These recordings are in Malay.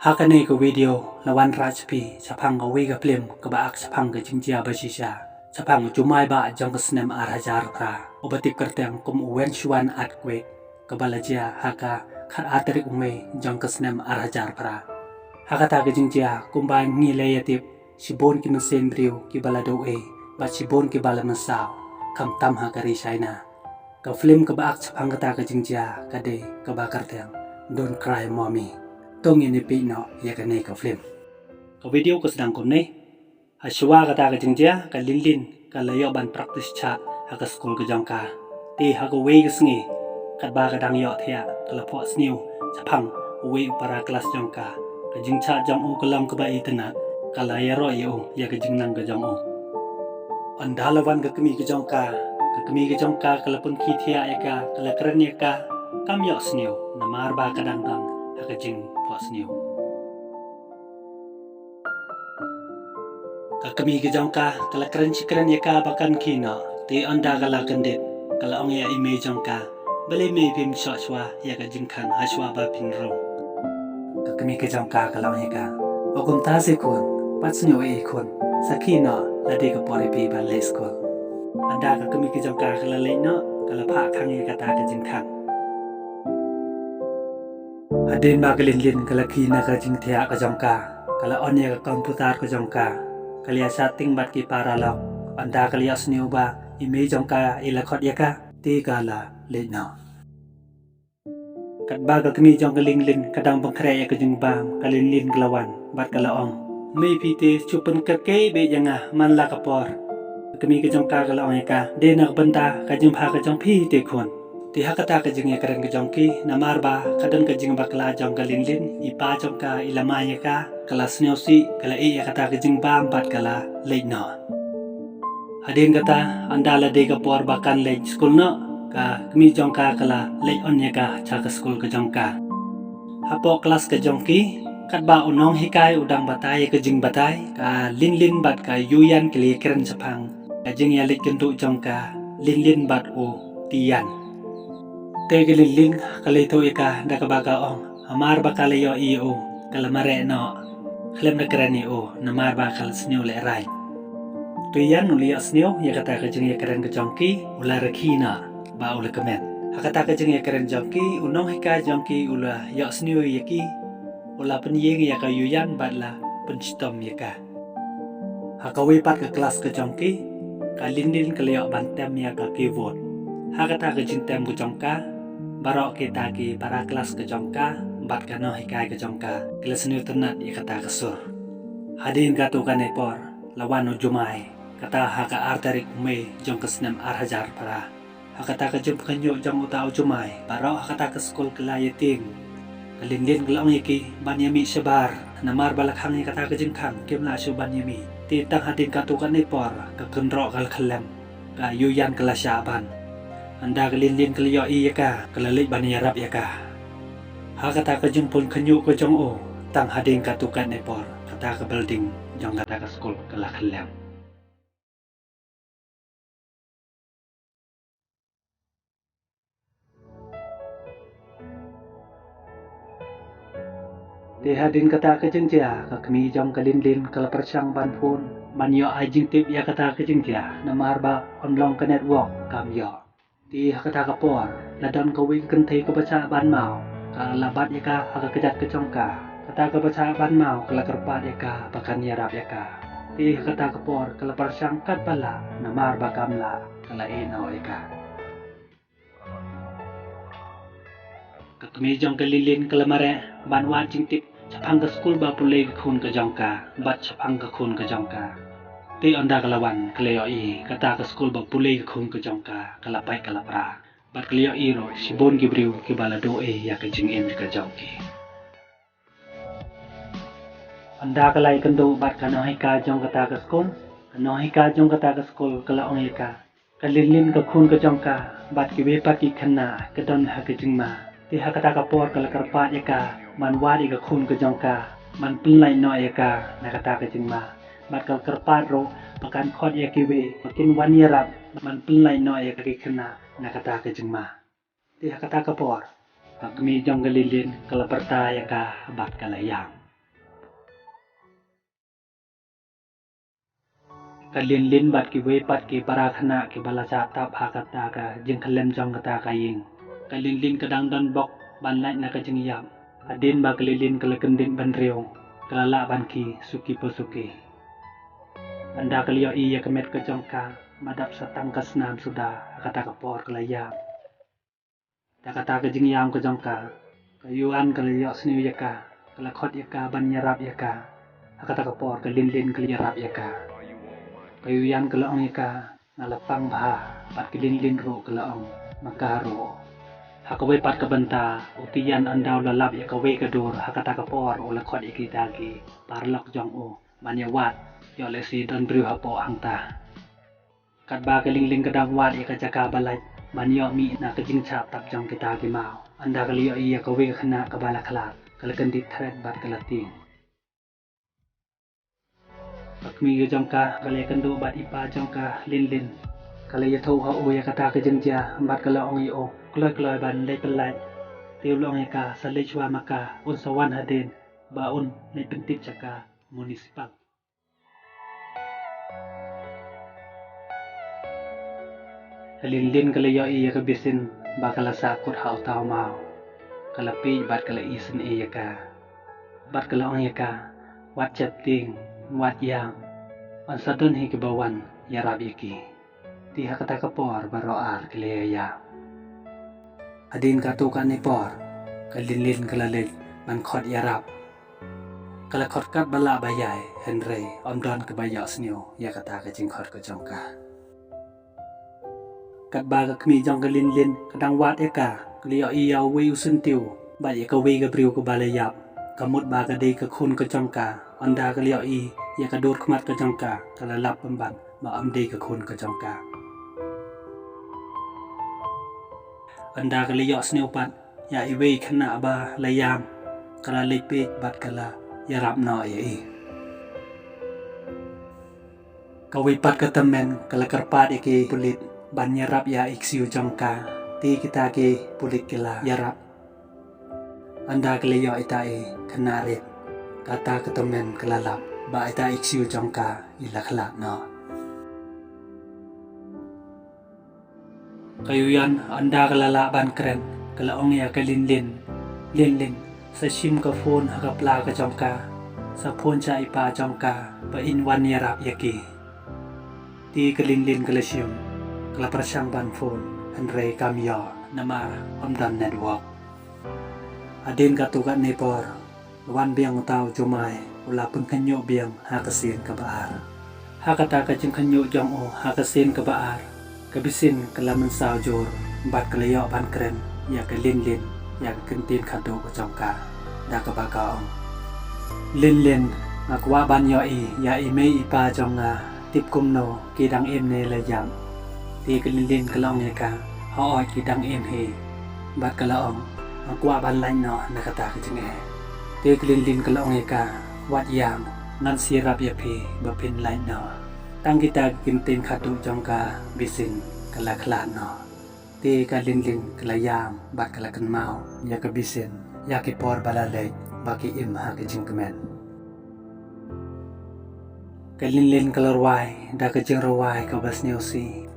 Hakane ko video lawan rajpi sapang awe ga film ka baak sapang ga jingjia basisha sapang jumai ba jang snem arhajar ka obatip kerteng kum wen shuan atque ka balajia haka khar atrik ume jang snem arhajar pra hakata ga jingjia kum ba ngi layatip sibon ki mesen brio ki balado e ba sibon ki balamasao kam tam ha kari shaina ka film ka baak sapang ka jingjia ka de ka ba kerteng don't cry mommy tong ini pino ya ka nei ka film ka video ko sedang kom nei haswa kata ka jingjia ka linlin ka layo ban practice cha ha ka school ka jangka ti ha ka wei ka sngi ka ba ka dang yo thia ka la pho sniu chapang wei para class jangka ka jingcha jang o ka lam ka ba itana ka la ya ro yo ya ka jingnang ka jang o andalawan ka kemi ka jangka ka la pun ki thia ya ka la kran ya ka kam yo sniu na mar ba ka dang dang ha ka jing New. Kami kejangka kalau keren ya ka bakan kina ti anda kala kendit kalau ong ya ime jangka beli me pim shwa ya ka jingkan haswa ba pinro kami kejangka kalau ya ka okum ta se kon patsnyo e kon sakina lade ka pore pi ban le school anda ka kami kejangka kalau le no kalau pha khang ya ka ta ka jingkan Adin magalin kalaki na ka jingthia ka jangka kala onya ka komputer ka jangka kalia setting bat ki paralog anda kalia sniu ba ime jangka ilakhot ya ka ti kala lena kat ba ka kmi jang kalin kadang bangkre ya ka jingbam kalin glawan bat kala ong me pite chupan ka ke be janga man la ka por kmi ka jangka kala ong ya ka de nak banta ka jingpha ka jang phi te khon ti hakata ka jing ya karen ka jongki namar ba kadan ka jing bakla jong ka linlin ipa jong ka ilamaya ka kala snyosi kala e ya kata ka jing bam bat kala leitna hadin kata andala de ka por bakan leit school no ka kmi jong ka kala leit on ya ka cha ka school ka jong ka hapo kelas ka jongki kat ba unong hikai udang batai ka jing batai ka linlin bat ka yuyan kli keren sapang ka jing ya leit kentu jong ka linlin bat o tiyan Tegelilin kalito ika nakabaga ong amar bakala yo iyo kalamare no klem na karani o namar bakal snyo le rai tuyan uli snyo ya kata ka jing ya karen ka jongki ula rakina ba ula kamen hakata ka jing ya karen jongki unong hika jongki ula yo snyo yaki ula penyeng ya ka yuyan batla penstom ya ka hakawi pat ka kelas ka jongki kalindin kalyo bantem ya ka keyboard hakata ka jing tem ka jongka barok kita ki para kelas ke jongka bat kano hikai ke jongka kelas ni tenat ya kata kesur hadin katu kan epor lawan ujumai kata haka arterik me jong kesnem arhajar para hakata ke jom kanyo jong uta ujumai barok hakata ke skol kelayating kalindin kelong yaki banyami sebar namar balakhang ya kata ke jengkang kemla su banyami titang hadin katu kan epor ke kendro kal kelem ka yuyan kelasyaban anda kelilin keliyo iya ka kelalik bani yarap ya ka hakata ka jempun kenyu ko jong o tang hading katukan epor kata ka building jong kata ka school kala khalam te hadin kata ka jengjia ka kmi jong kalilin kala persang ban phun manyo ajing tip ya kata ka jengjia namar ba onlong ka network kam yo ti hakata ka por ladon ka wi kan thei ka bacha ban mau ka labat ya ka haka kejat ke jongka kata ka bacha ban mau kala kerpat ya ka bakan yarap ya ka ti hakata ka por kala persang kat bala namar bakam la kala eno ya ka kami jong kalilin kala mare ban wan jing tip chapang ka school ba pulei khun ka jongka bat chapang ka khun ka jongka ti anda kalawan kaleo i kata ka school ba pulei khung ka jongka kala pai kala pra bat kaleo i ro sibon ki briu ki bala do e ya ka jing em ka jongki anda kalai kendo bat kana hai ka jong kata ka school no hai ka jong kata ka school kala ong ka kalilin ka khun ka jongka bat ki be pat ki khana ka don ha ka jing ma ti ha kata ka por kala karpa ya ka man wadi ka khun ka jongka man pinlai no ya ka na kata ka jing ma bat kal kerpat ro pakan khot ya kiwe makin wan yarap man pinlai no ya ki khana na kata ka jingma ti hakata ka por kami jong galilin kala perta ya ka bat kala yang Kalin bat ki wepat ki parakhana ki balaja ta phakata ka jing khalem jong kata kaying. Kalin kadang dan bok ban lai na ka jing yam. Adin ba kalin kalakendin ban reo. Kalala ban ki suki posuki. Anda kaliyo iya kemet ke jongka madap satang kasnam sudah kata kapor kelayam. Da kata ke jing yam ke jongka kayuan kaliyo sniu yaka kalakot yaka ban yarap yaka kata kapor kalin kaliyarap yaka. Kayuyan kalaong yaka nalapang baha pat kilin ro kalaong makaro. Hakaway pat kabanta utiyan andaw lalap yakawe kadur hakata kapor o lakot ikitagi parlok jong o manyawat yo lesi don briu hapo angta. Kat ba kaling kadang wat yaka jaka balay manyo mi na kajing chap tap jong kitagi mau. Anda kaliyo iya kawe khana kabala khalat kalakandit thread bat kalating. Pakmi ke jongka kalay kando bat ipa jongka lin kalay yathau ha o yakata ke jengja bat kala ong o kloy ban lay pelai tiu long yaka salay chwa maka un sawan hadin ba un lay pentip jaka municipal. Lin kalayo iya kabisin ba kala sakot hao tao mau kalapi bat kala isen iya ka bat kala ong yaka wat chatting wat yang an sadun hi kebawan yarab iki ti hakata kapor baroar kelaya adin katukan ni por kalin kalalit man khot yarab kala khot kat bala bayai henry omdon kebaya snio yakata ka jing khot ka jongka kat ba ka kmi jong kalin kadang wat eka kliyo iya we usun tiu ba ye ka we ka briu ka balayap kamut ba ka de ka khun ka jongka anda kaliyo i ya kadur kmat ka jongka kalalap pemban ba amde ka khun ka jongka anda kaliyo sneu pat ya iwe khana ba layam kala lepe bat kala yarap no ya i kawi pat ka tamen kala karpat iki pulit ban yarap ya iksiu jongka ti kita ke pulit kala yarap anda kaliyo itai khanare kata ketemen kelalap ba ita iksiu jongka ila khalak no kayuyan anda kalala ban kren kalaong ya kalin sa sim ka phone hakapla ka jongka sa phone cha ipa jongka ba in wan yarap yaki ti kalin kalasyum kala prasang ban phone andre kamyo nama omdan network adin katukat nepor wan biang tau jumai ula pengkanyo biang hakasin kabaar hakata ka jing kanyo jong o hakasin kabaar kabisin kalaman sao jor bat kalayo ban kren ya kalin ya kentin kado ko jongka da ka bagaong lin akwa ban yo i ya ime ipa jonga tip kumno kidang em ne la yam ti kalin kalong ya ka ho kidang em he bat kalaong akwa ban lain no nakata ka jing te kalin kalaong eka wat yang nan sirap ya pi bapin lain no tang kita kintin khatu jongka bisin kala khla no te kalin kalayam bat kala kan mau ya ka bisin ya ki por balale baki im ha ke jingkemen kalin kalarwai da ka jing rawai ka bas neusi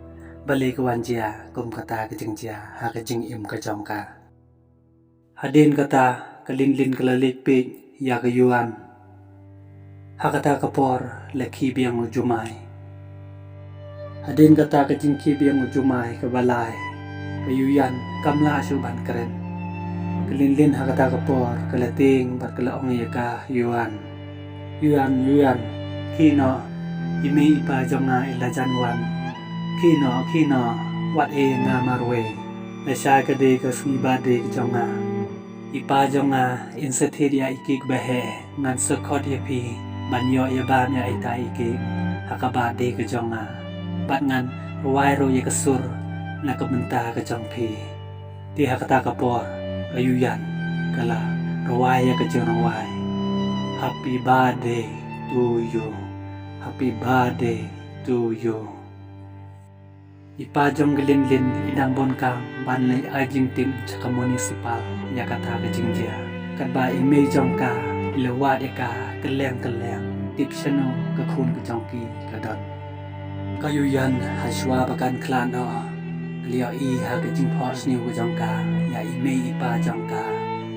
bali ka wanjia kum kata ka jingjia ha ka jing im ka jongka hadin kata kalin kalalik pig ya kayuan hakata kapor laki biang ujumay hadin kata kajingki biang ujumay kabalay kayuyan kamla asuban karen kalin hakata kapor kalating bat kalaong yaka yuan kino imi ipa jonga ilajanwan kino wat e nga marwe nasya kade kasngibade jonga ipa jonga insetheria ikik bahe ngan sokot yapi banyo yaban ya ita ikik hakabade ke jonga bat ngan ruwai ro ye kasur na kabenta ke jongpi ti hakata kapor kayuyan kala ruwai ya ke ruwai happy birthday to you ipajong gelin idang bonkang banlay ajing tim sa municipal ya kata ka jingjia kadba imay jong ka ilawad ka kaleng tip sano ka khun ka jongki kadon Kayuyan haswa bakan klan no liao i ha ke jing pos niu ke jong ka ya i mei ipa jong ka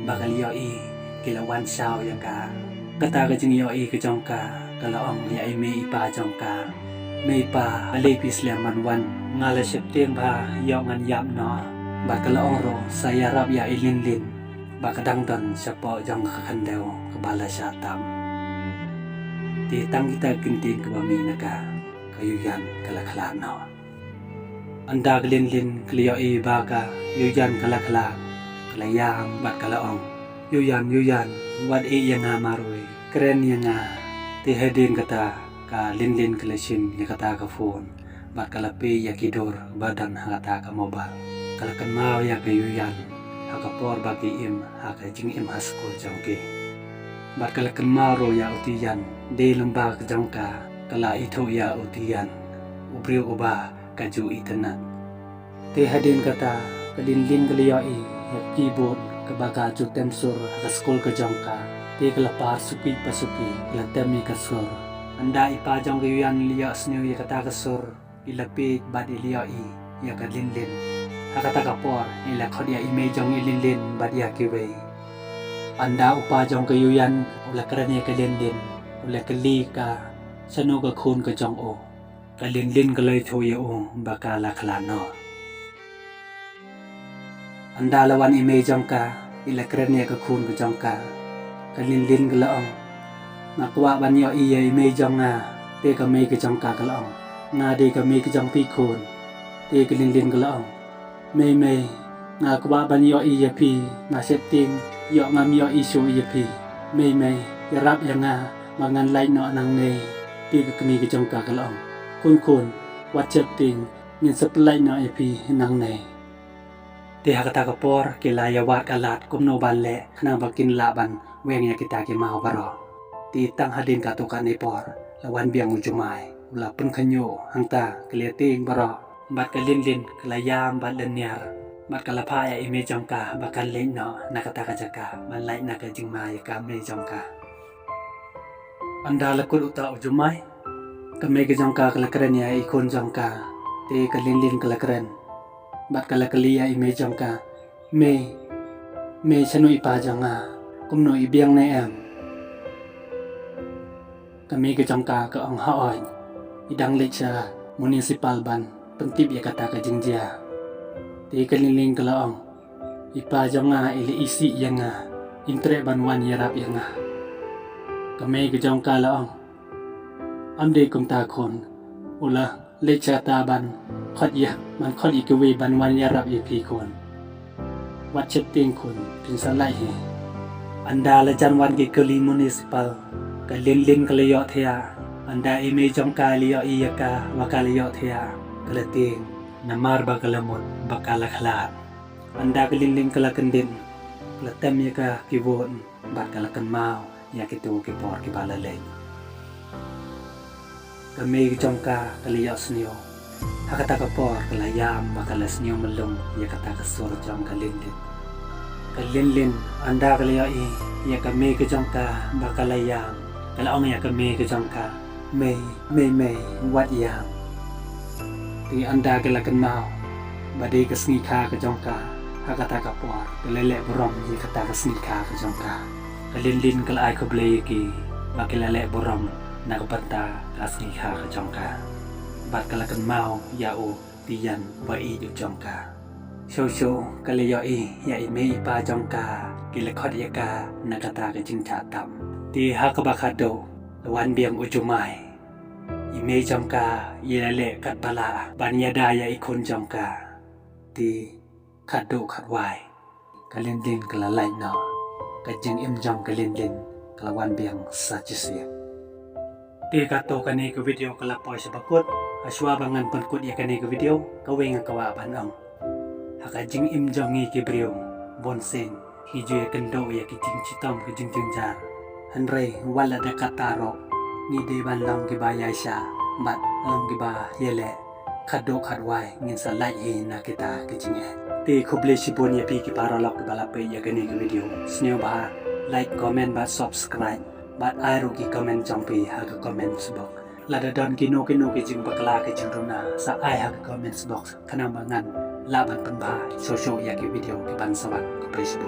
bakal liao i kilawan sao yang ka kata ke jing yo i ke jong ka kalau ong ya i mei ipa jong ka mei pa le pis le man wan ngala sep tieng ba yo ngan yam no bakal ong ro saya rap ya i lin lin bakadang don sapo jong ka kandeu ke bala satam ti tang kita kinting ke bami naka Kayuyan kalakala no. Anda glin lin kliyo i baka yuyan kalakala kalayam bat kalaong yuyan wat i yang marui keren yang ti hedin kata ka lin lin kalasin ya kata ka phone bat kalapi ya kidur badan hata ka mobile kalakan mau ya kayuyan hakapor bagi im haka jing im haskul jongke bat kalakan mau ro ya utiyan de lembag jongka kala itu ya utian ubriu uba kaju itenan te hadin kata kalin-lin kaliyai ya keyboard kabaga ju tensur ka skol ka jongka te kalapar supi pasupi kala temi kasur anda ipa jong kayuyan liya sniu ya kata kasur ilapit bad iliyai ya kalin-lin hakata kapor ila khodia ime jong ilin-lin bad ya kiwe anda upa jong kayuyan ula karane kalin-lin ula kali ka sanu ka khun ka jong o kalin lin ka lay thoye o bakala khlano anda lawan ime jong ka ila krene ka khun ka jong ka kalin lin ka laong makwa ban yo iya ime jong te ka me ka jong ka laong nga de ka me ka jong pi khun te kalin lin ka laong me nga kwa ban yo iya pi nga setting yo ngam yo isu iya pi me yarap yang mangan lai no nang ne ti ka kami ka jong ka kalong kun wat chep ting ngin supply na ip nang nei ti hakata ka por kilaya wat kalat kumno ban le khna bakin laban weng ya kita ki mau baro ti tang hadin ka to ka nei por lawan biang ujumai ula pun khanyo hangta kleting baro bat kalin lin klayam bat leniar bat kalapa ya ime jong ka bakan le no nakata ka jaka man lai na ka jing mai ka me jong ka anda lakul uta ujumai kami ke jongka kalakren ya ikon jongka te kalin-lin kalakren bat kalakali ya ime jongka me sanu ipa jonga kumno ibiang na em kami ke jongka ka ang haoy idang lecha municipal ban pentip ya kata ka jingjia te kalin-lin kalaong ipa jonga ili isi yang intre ban wan yarap yang kami ke jongka laong amde kum ta khon ula lecha ta ban khot ya man khot ikwe ban wan ya rap ip khon wat chet ting khon pin sa lai he anda la jan wan ki kali municipal ka lin lin ka leyo thea anda ime jong ka leyo iya ka wa ka leyo thea kala ting namar ba kalamot bakala khla anda ka lin lin kala kendin kala tem ya ka kiwon ba kala kan mau ya kitu ki por ki bala le kami jongka kaliya snio hakata ka por kalayam bakala snio melung ya kata ka sur jong kalin lin anda kaliya i ya kami ke jongka bakalayam kalaong ya kami ke jongka me wat yam ti anda kalakan mau badi ka sngika ka jongka hakata ka por kalele borom ya kata ka sngika ka jongka kalin lin kalai ko blay ki bakilale borom nakapanta kasni ka jongka bat kalakan mau yao tiyan wa i jongka show kaliyo i ya ime ipa jongka kilakot yaka nakata ka jingcha tam ti hakabakado lawan biang ujumai ime jongka yele kat bala banyada ya ikon jongka ti kado katwai kalin din kalalai no kajing im jong kalin din kalawan biang sajisya ti kato kani ke video kalapoy sa bakut aswa bangan pankut ya kani ke video kaweng kawa banang hakajing im jong i kibriyo bonsen hijo ya kendo ya kijing citom kijing jengjar hanre wala da kataro ni de ban long ki bayai sha bat long ki ba yele kado kadwai ngin sa lai he na kita kijing ti khuble sibon ya pi ki paralok ki balape ya kani ke video sneo ba like comment ba subscribe bat ai ru ki comment jong pi ha ka comment subok lada don kino ke jing bakla ke jing rona sa ai ha comments box kana mangan laban penba show ya ke video ke ban sawat ko presbo